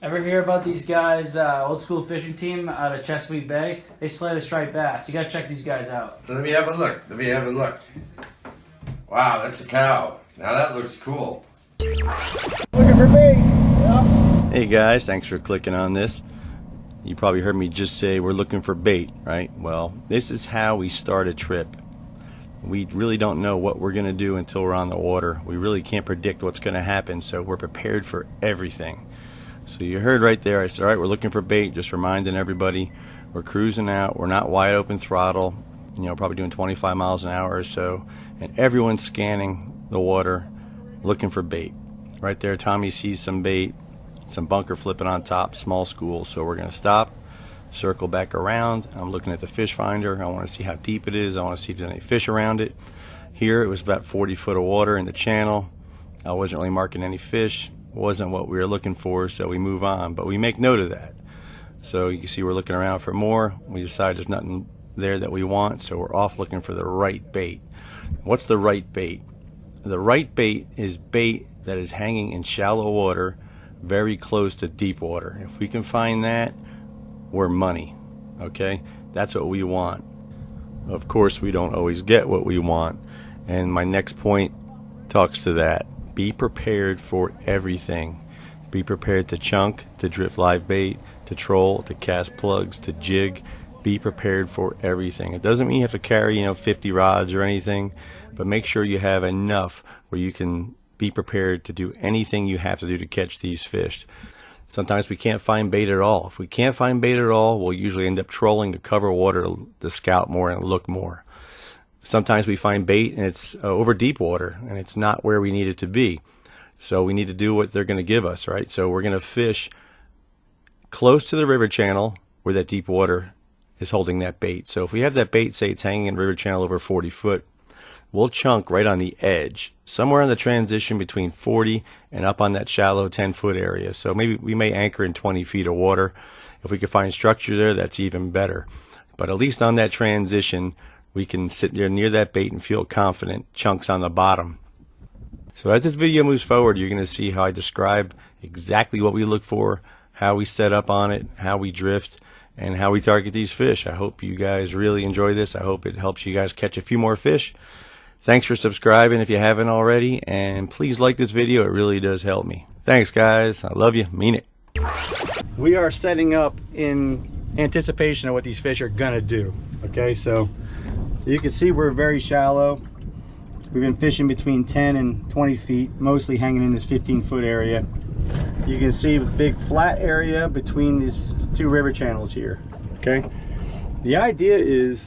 Ever hear about these guys, old school fishing team out of Chesapeake Bay? They slay the striped bass. You gotta check these guys out. Let me have a look. Let me have a look. Wow, that's a cow. Now that looks cool. Looking for bait. Yeah. Hey guys, thanks for clicking on this. You probably heard me just say we're looking for bait, right? Well, this is how we start a trip. We really don't know what we're going to do until we're on the water. We really can't predict what's going to happen, so we're prepared for everything. So you heard right there, I said, all right, we're looking for bait, just reminding everybody we're cruising out, we're not wide open throttle, probably doing 25 miles an hour or so, and everyone's scanning the water looking for bait. Right there, Tommy sees some bait, some bunker flipping on top, small school, so we're going to stop, circle back around. I'm looking at the fish finder. I want to see how deep it is. I want to see if there's any fish around it. Here it was about 40 foot of water in the channel. I wasn't really marking any fish. Wasn't what we were looking for, so we move on, but we make note of that. So you can see we're looking around for more. We decide there's nothing there that we want, so we're off looking for the right bait. What's the right bait? The right bait is bait that is hanging in shallow water very close to deep water. If we can find that, we're money. Okay, that's what we want. Of course, we don't always get what we want, and my next point talks to that. Be prepared for everything. Be prepared to chunk, to drift live bait, to troll, to cast plugs, to jig. Be prepared for everything. It doesn't mean you have to carry 50 rods or anything, but make sure you have enough where you can be prepared to do anything you have to do to catch these fish. Sometimes we can't find bait at all. If we can't find bait at all, we'll usually end up trolling to cover water to scout more and look more. Sometimes we find bait and it's over deep water and it's not where we need it to be. So we need to do what they're going to give us, right? So we're going to fish close to the river channel where that deep water is holding that bait. So if we have that bait, say it's hanging in the river channel over 40 foot, we'll chunk right on the edge, somewhere in the transition between 40 and up on that shallow 10-foot area. So maybe we may anchor in 20 feet of water. If we could find structure there, that's even better. But at least on that transition, we can sit there near that bait and feel confident, chunks on the bottom. So as this video moves forward, you're going to see how I describe exactly what we look for, how we set up on it, how we drift, and how we target these fish. I hope you guys really enjoy this. I hope it helps you guys catch a few more fish. Thanks for subscribing if you haven't already, and please like this video. It really does help me. Thanks, guys. I love you. Mean it. We are setting up in anticipation of what these fish are gonna do. Okay, so you can see we're very shallow. We've been fishing between 10 and 20 feet, mostly hanging in this 15-foot area. You can see a big flat area between these two river channels here. Okay, the idea is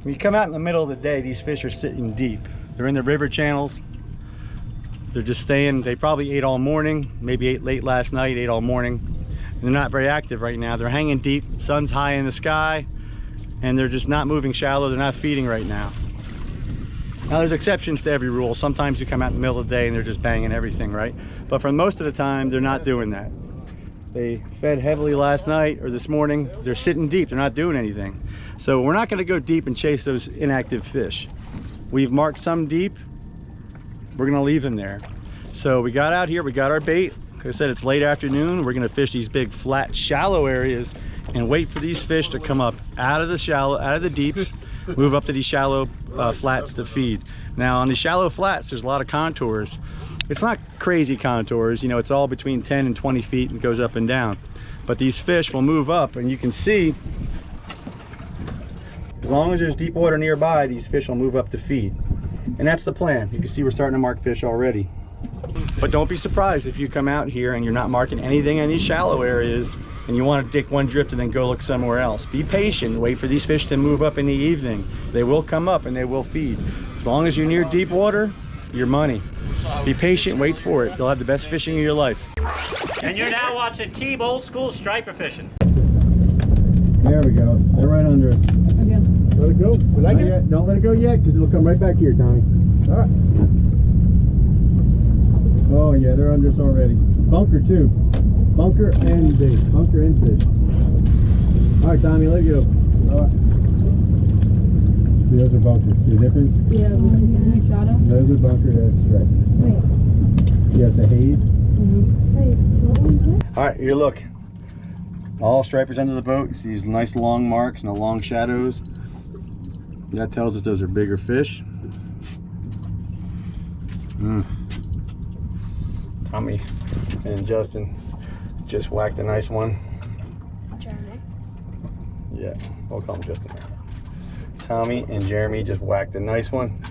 when you come out in the middle of the day, these fish are sitting deep. They're in the river channels. They're just staying. They probably ate all morning, maybe ate late last night, ate all morning. And they're not very active right now. They're hanging deep, sun's high in the sky, and they're just not moving shallow. They're not feeding right now. Now there's exceptions to every rule. Sometimes you come out in the middle of the day and they're just banging everything, right? But for most of the time, they're not doing that. They fed heavily last night or this morning. They're sitting deep, they're not doing anything. So we're not gonna go deep and chase those inactive fish. We've marked some deep, we're gonna leave them there. So we got out here, we got our bait. Like I said, it's late afternoon. We're gonna fish these big flat shallow areas and wait for these fish to come up out of the deep, move up to these shallow flats to feed. Now on these shallow flats, there's a lot of contours. It's not crazy contours, it's all between 10 and 20 feet and goes up and down. But these fish will move up, and you can see, as long as there's deep water nearby, these fish will move up to feed. And that's the plan. You can see we're starting to mark fish already. But don't be surprised if you come out here and you're not marking anything in these shallow areas and you want to dig one drift and then go look somewhere else. Be patient, wait for these fish to move up in the evening. They will come up and they will feed. As long as you're near deep water, you're money. Be patient, wait for it. You'll have the best fishing of your life. And you're now watching Team Old School Striper Fishing. There we go. They're right under us. Okay. Let it go. Don't let it go yet, because it'll come right back here, Tommy. All right. Oh yeah, they're under us already. Bunker too. Bunker and bait. Bunker and fish. All right, Tommy, let it go. All right. See, those are bunkers. See the difference? Yeah, you shot them? Those are bunker, that's stripers. Wait. See, that's a haze. All right, here, look. All stripers under the boat. You see these nice long marks and the long shadows. That tells us those are bigger fish. Tommy and Justin just whacked a nice one. Jeremy. Yeah, we'll call him Justin. Tommy and Jeremy just whacked a nice one.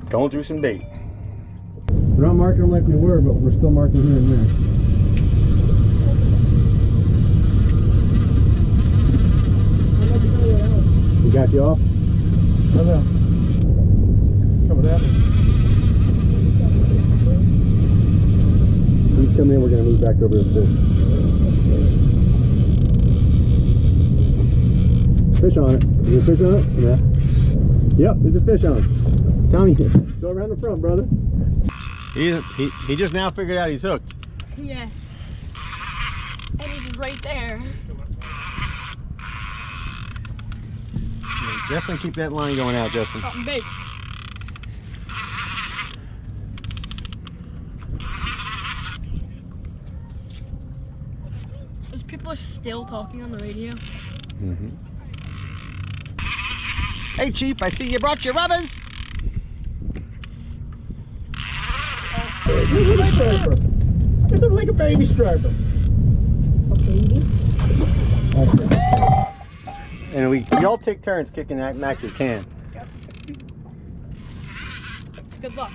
Going through some bait. We're not marking them like we were, but we're still marking here and there. You got you off? I know. Coming at me. He's coming in, we're going to move back over to the fish. Fish on it. Is there a fish on it? Yeah. Yep, there's a fish on it. Tommy, go around the front, brother. He just now figured out he's hooked. Yeah. And he's right there. Definitely keep that line going out, Justin. Something big. Those people are still talking on the radio. Hey, Chief, I see you brought your rubbers. It's like a baby striper. A baby? And we all take turns kicking Max's can. Yep. It's good luck.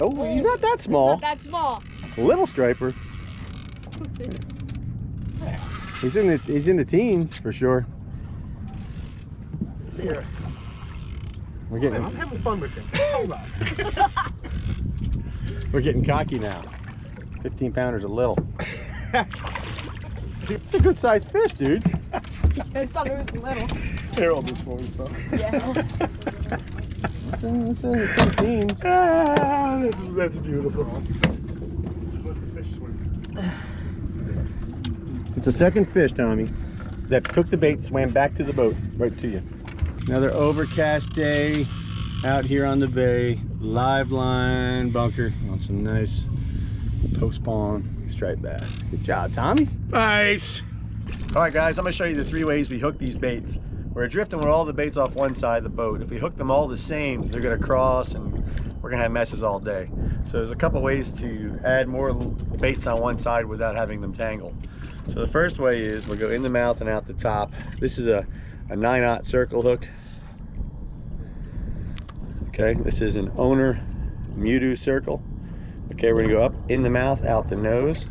Oh, he's not that small. Not that small. Little striper. He's in the teens for sure. Here. We're getting I'm having fun with him. Hold on. we're getting cocky now. 15 pounders a little. It's a good sized fish, dude. I thought it was little. Here, I'll do for me, son. Yeah. It's in teens. Ah, that's beautiful. Let the fish swim. It's a second fish, Tommy, that took the bait, swam back to the boat, right to you. Another overcast day out here on the bay. Live line bunker on some nice post spawn striped bass. Good job, Tommy. Nice. All right, guys, I'm gonna show you the 3 ways we hook these baits. We're drifting with all the baits off one side of the boat. If we hook them all the same, they're gonna cross and we're gonna have messes all day. So there's a couple ways to add more baits on one side without having them tangle. So the first way is we'll go in the mouth and out the top. This is a 9/0 circle hook. Okay, this is an owner Mewdo circle. Okay, we're gonna go up in the mouth, out the nose.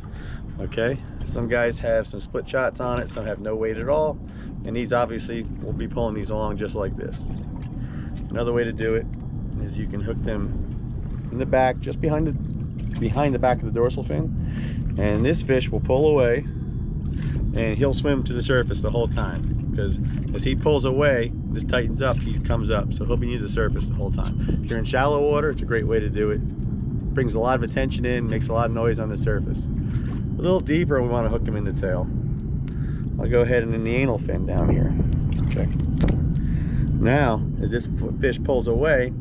Okay, some guys have some split shots on it, some have no weight at all, and these obviously will be pulling these along just like this. Another way to do it is you can hook them in the back, just behind the back of the dorsal fin, and this fish will pull away and he'll swim to the surface the whole time, because as he pulls away, this tightens up, he comes up, so he'll be near the surface the whole time. If you're in shallow water, it's a great way to do it. Brings a lot of attention in, makes a lot of noise on the surface. A little deeper, we want to hook him in the tail. I'll go ahead and in the anal fin down here. Okay. Now, as this fish pulls away,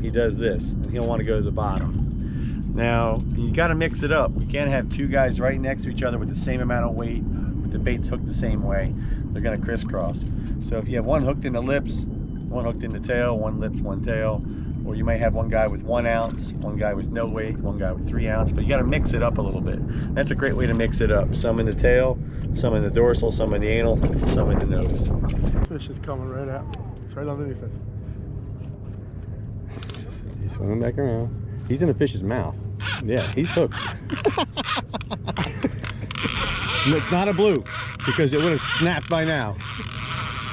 he does this, and he'll want to go to the bottom. Now, you got to mix it up. You can't have two guys right next to each other with the same amount of weight, with the baits hooked the same way. They're going to crisscross. So if you have one hooked in the lips, one hooked in the tail, one lips, one tail, or you might have one guy with 1 ounce, one guy with no weight, one guy with 3 ounce, but you got to mix it up a little bit. That's a great way to mix it up. Some in the tail, some in the dorsal, some in the anal, some in the nose. Fish is coming right at me. It's right underneath it. He's swimming back around. He's in a fish's mouth. Yeah, he's hooked. It's not a blue, because it would have snapped by now.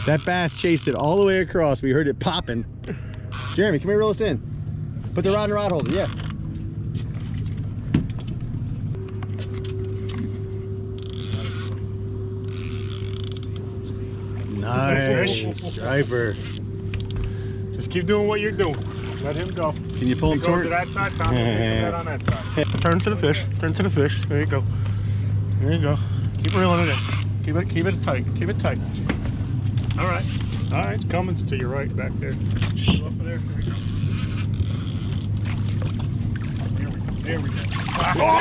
That bass chased it all the way across. We heard it popping. Jeremy, come here, reel us in. Put the rod in the rod holder, yeah. Nice striper. Just keep doing what you're doing. Let him go. Can you pull him Go toward? to that side, Tom. That on that side. Turn to the fish. Turn to the fish. There you go. There you go. Keep reeling it in. Keep it tight. Keep it tight. All right. Alright, it's coming to your right back there. Go up there. There we go. Oh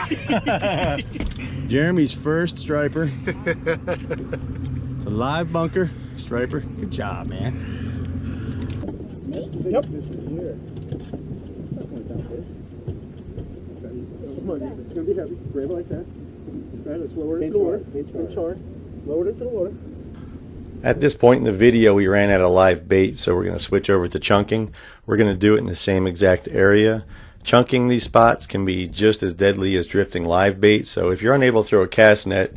yeah, boy! Jeremy's first striper. It's a live bunker striper. Good job, man. Yep. Come on, it's gonna be heavy. Grab it like that. Right, let's lower it into the water. Pinch hard. Lower it into the water. At this point in the video, we ran out of live bait, so we're going to switch over to chunking. We're going to do it in the same exact area. Chunking these spots can be just as deadly as drifting live bait, so if you're unable to throw a cast net,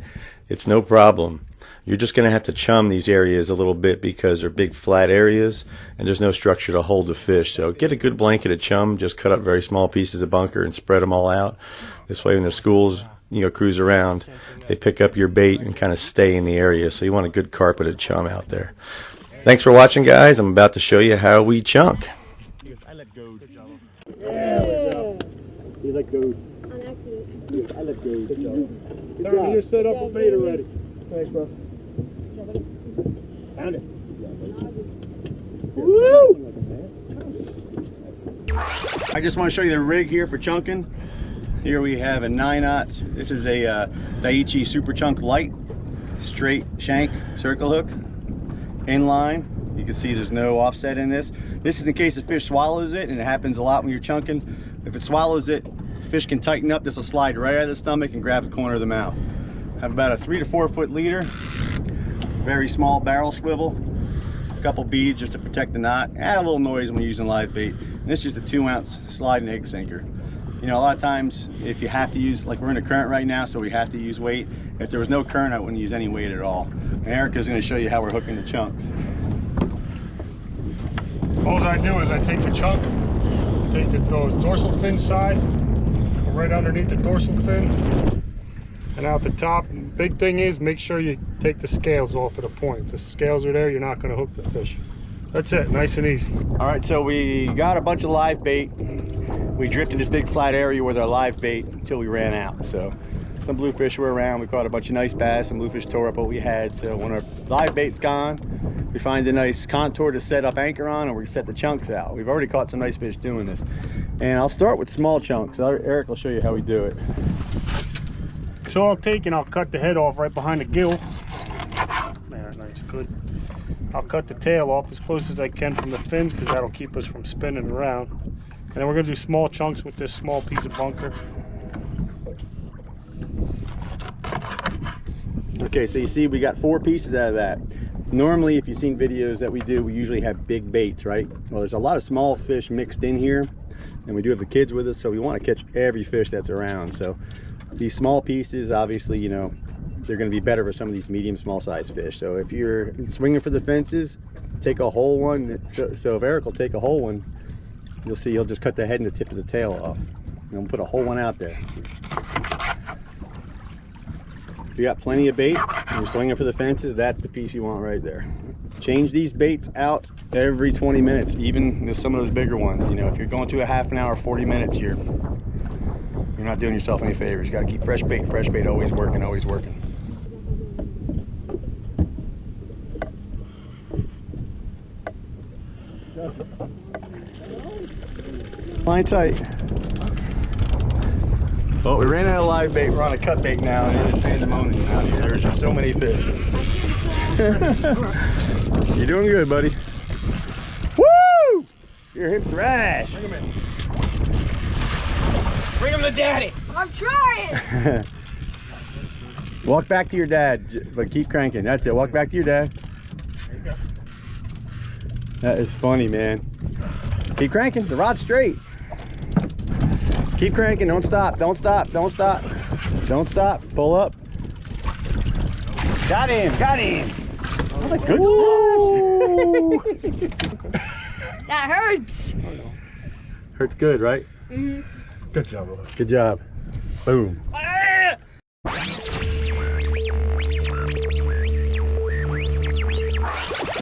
it's no problem. You're just going to have to chum these areas a little bit because they're big flat areas and there's no structure to hold the fish. So get a good blanket of chum, just cut up very small pieces of bunker and spread them all out. This way when the schools cruise around, they pick up your bait and kind of stay in the area. So you want a good carpet of chum out there. Thanks for watching, guys. I'm about to show you how we chunk. I let go. Yeah. You let go. On accident. I let go. Good job. Tommy, you're set up with bait already. Thanks, bro. Found it. Woo! I just want to show you the rig here for chunking. Here we have a 9/0. This is a Daiichi Super Chunk Light, straight shank circle hook, inline. You can see there's no offset in this. This is in case the fish swallows it, and it happens a lot when you're chunking. If it swallows it, the fish can tighten up. This will slide right out of the stomach and grab the corner of the mouth. Have about a 3 to 4 foot leader, very small barrel swivel, a couple beads just to protect the knot, add a little noise when you're using live bait. And this is just a 2-ounce sliding egg sinker. You know, a lot of times if you have to use, like we're in a current right now, so we have to use weight. If there was no current, I wouldn't use any weight at all. And Erica's going to show you how we're hooking the chunks. All I do is I take the chunk, take the dorsal fin side, right underneath the dorsal fin, and out the top. And the big thing is make sure you take the scales off at a point. If the scales are there, you're not going to hook the fish. That's it, nice and easy. All right, so we got a bunch of live bait. We drifted this big flat area with our live bait until we ran out. So some bluefish were around. We caught a bunch of nice bass. Some bluefish tore up what we had. So when our live bait's gone, we find a nice contour to set up anchor on, and we set the chunks out. We've already caught some nice fish doing this. And I'll start with small chunks. Eric will show you how we do it. So I'll take and I'll cut the head off right behind the gill. There, nice, good. I'll cut the tail off as close as I can from the fins because that'll keep us from spinning around. And then we're going to do small chunks with this small piece of bunker. Okay, so you see we got 4 pieces out of that. Normally, if you've seen videos that we do, we usually have big baits, right? Well, there's a lot of small fish mixed in here, and we do have the kids with us, so we want to catch every fish that's around. So these small pieces, obviously, you know, they're going to be better for some of these medium, small size fish. So if you're swinging for the fences, take a whole one. So if Eric will take a whole one, you'll see he'll just cut the head and the tip of the tail off. And we'll put a whole one out there. If you got plenty of bait and you're swinging for the fences, that's the piece you want right there. Change these baits out every 20 minutes, even some of those bigger ones. You know, if you're going to a half an hour, 40 minutes, you're not doing yourself any favors. You got to keep fresh bait always working, always working. Line tight. Well, we ran out of live bait. We're on a cut bait now, and it's pandemonium out here. There's just so many fish. You're doing good, buddy. Woo! You're hip thrash. Bring him in. Bring him to daddy. I'm trying. Walk back to your dad, but keep cranking. That's it. Walk back to your dad. There you go. That is funny, man. Keep cranking. The rod's straight. Keep cranking. Don't stop. Don't stop. Don't stop. Don't stop. Pull up. Got him. Got him. Oh, good. That hurts. Hurts good, right? Mm-hmm. Good job, brother. Good job. Boom.